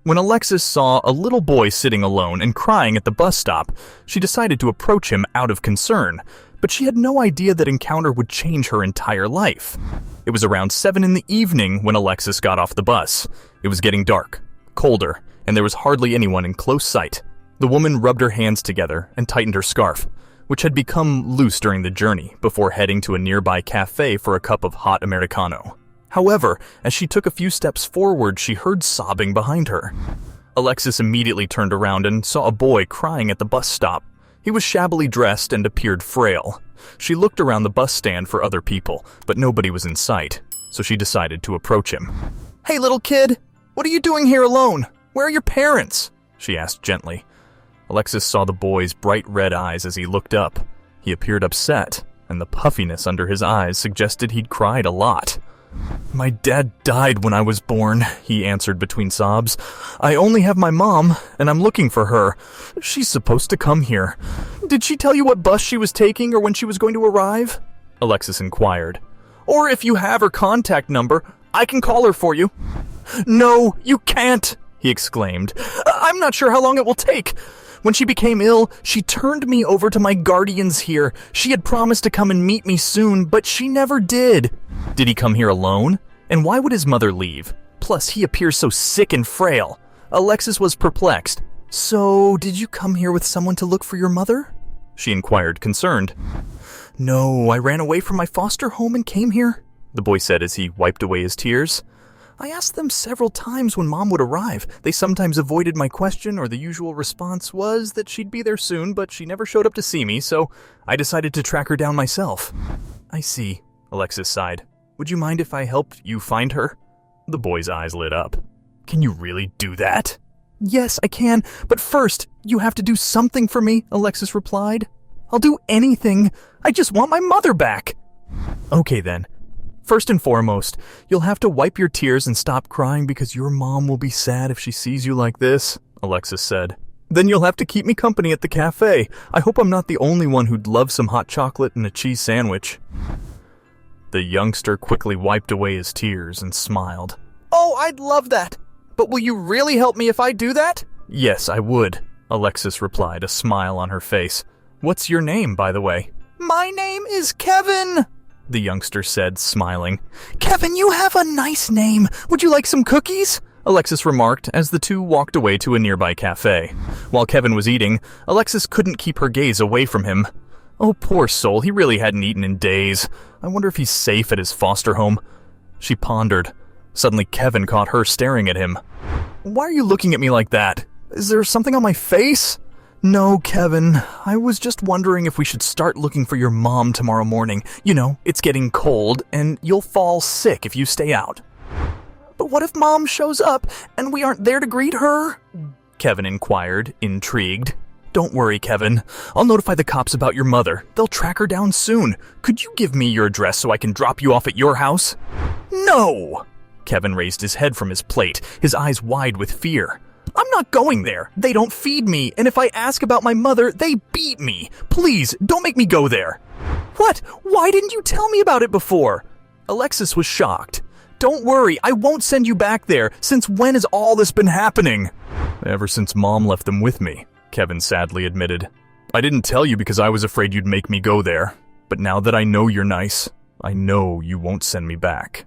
When Alexis saw a little boy sitting alone and crying at the bus stop, she decided to approach him out of concern, but she had no idea that encounter would change her entire life. It was around 7 in the evening when Alexis got off the bus. It was getting dark, colder, and there was hardly anyone in close sight. The woman rubbed her hands together and tightened her scarf, which had become loose during the journey, before heading to a nearby cafe for a cup of hot Americano. However, as she took a few steps forward, she heard sobbing behind her. Alexis immediately turned around and saw a boy crying at the bus stop. He was shabbily dressed and appeared frail. She looked around the bus stand for other people, but nobody was in sight, so she decided to approach him. "Hey, little kid, what are you doing here alone? Where are your parents?" she asked gently. Alexis saw the boy's bright red eyes as he looked up. He appeared upset, and the puffiness under his eyes suggested he'd cried a lot. "My dad died when I was born," he answered between sobs. "I only have my mom, and I'm looking for her. She's supposed to come here. Did she tell you what bus she was taking or when she was going to arrive?" Alexis inquired. "Or if you have her contact number, I can call her for you." "No, you can't," he exclaimed. "I'm not sure how long it will take. When she became ill, she turned me over to my guardians here. She had promised to come and meet me soon, but she never did." Did he come here alone? And why would his mother leave? Plus, he appears so sick and frail. Alexis was perplexed. "So, did you come here with someone to look for your mother?" she inquired, concerned. "No, I ran away from my foster home and came here," the boy said as he wiped away his tears. "I asked them several times when Mom would arrive. They sometimes avoided my question, or the usual response was that she'd be there soon, but she never showed up to see me, so I decided to track her down myself." "I see," Alexis sighed. "Would you mind if I helped you find her?" The boy's eyes lit up. "Can you really do that?" "Yes, I can, but first, you have to do something for me," Alexis replied. "I'll do anything. I just want my mother back." "Okay then. First and foremost, you'll have to wipe your tears and stop crying because your mom will be sad if she sees you like this," Alexis said. "Then you'll have to keep me company at the cafe. I hope I'm not the only one who'd love some hot chocolate and a cheese sandwich." The youngster quickly wiped away his tears and smiled. "Oh, I'd love that. But will you really help me if I do that?" "Yes, I would," Alexis replied, a smile on her face. "What's your name, by the way?" "My name is Kevin," the youngster said, smiling. "Kevin, you have a nice name. Would you like some cookies?" Alexis remarked as the two walked away to a nearby cafe. While Kevin was eating, Alexis couldn't keep her gaze away from him. Oh, poor soul, he really hadn't eaten in days. I wonder if he's safe at his foster home. She pondered. Suddenly, Kevin caught her staring at him. "Why are you looking at me like that? Is there something on my face?" "No, Kevin. I was just wondering if we should start looking for your mom tomorrow morning. You know, it's getting cold, and you'll fall sick if you stay out." "But what if Mom shows up, and we aren't there to greet her?" Kevin inquired, intrigued. "Don't worry, Kevin. I'll notify the cops about your mother. They'll track her down soon. Could you give me your address so I can drop you off at your house?" "No!" Kevin raised his head from his plate, his eyes wide with fear. "I'm not going there. They don't feed me, and if I ask about my mother, they beat me. Please, don't make me go there." "What? Why didn't you tell me about it before?" Alexis was shocked. "Don't worry, I won't send you back there. Since when has all this been happening?" "Ever since Mom left them with me," Kevin sadly admitted. "I didn't tell you because I was afraid you'd make me go there. But now that I know you're nice, I know you won't send me back."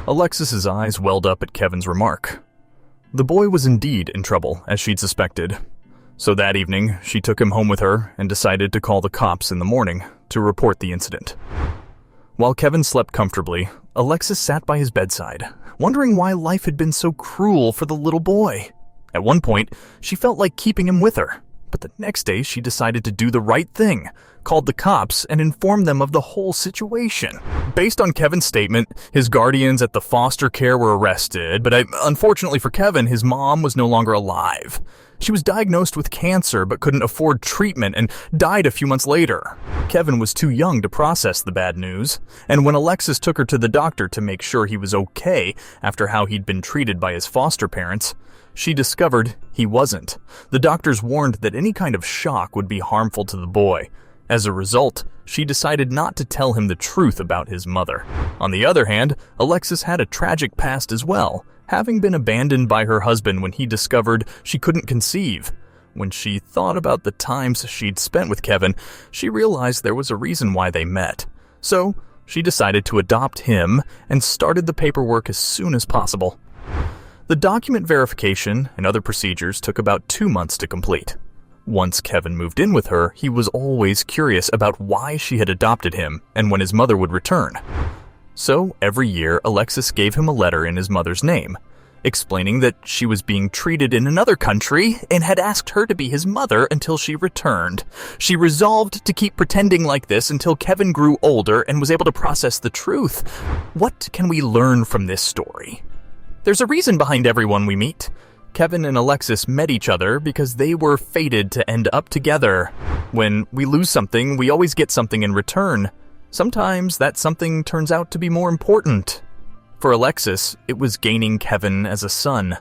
Alexis's eyes welled up at Kevin's remark. The boy was indeed in trouble, as she'd suspected. So that evening, she took him home with her and decided to call the cops in the morning to report the incident. While Kevin slept comfortably, Alexis sat by his bedside, wondering why life had been so cruel for the little boy. At one point, she felt like keeping him with her, but the next day she decided to do the right thing, called the cops and informed them of the whole situation. Based on Kevin's statement, his guardians at the foster care were arrested, but unfortunately for Kevin, his mom was no longer alive. She was diagnosed with cancer but couldn't afford treatment and died a few months later. Kevin was too young to process the bad news, and when Alexis took her to the doctor to make sure he was okay after how he'd been treated by his foster parents, she discovered he wasn't. The doctors warned that any kind of shock would be harmful to the boy. As a result, she decided not to tell him the truth about his mother. On the other hand, Alexis had a tragic past as well, having been abandoned by her husband when he discovered she couldn't conceive. When she thought about the times she'd spent with Kevin, she realized there was a reason why they met. So, she decided to adopt him and started the paperwork as soon as possible. The document verification and other procedures took about 2 months to complete. Once Kevin moved in with her, he was always curious about why she had adopted him and when his mother would return. So, every year, Alexis gave him a letter in his mother's name, explaining that she was being treated in another country and had asked her to be his mother until she returned. She resolved to keep pretending like this until Kevin grew older and was able to process the truth. What can we learn from this story? There's a reason behind everyone we meet. Kevin and Alexis met each other because they were fated to end up together. When we lose something, we always get something in return. Sometimes that something turns out to be more important. For Alexis, it was gaining Kevin as a son.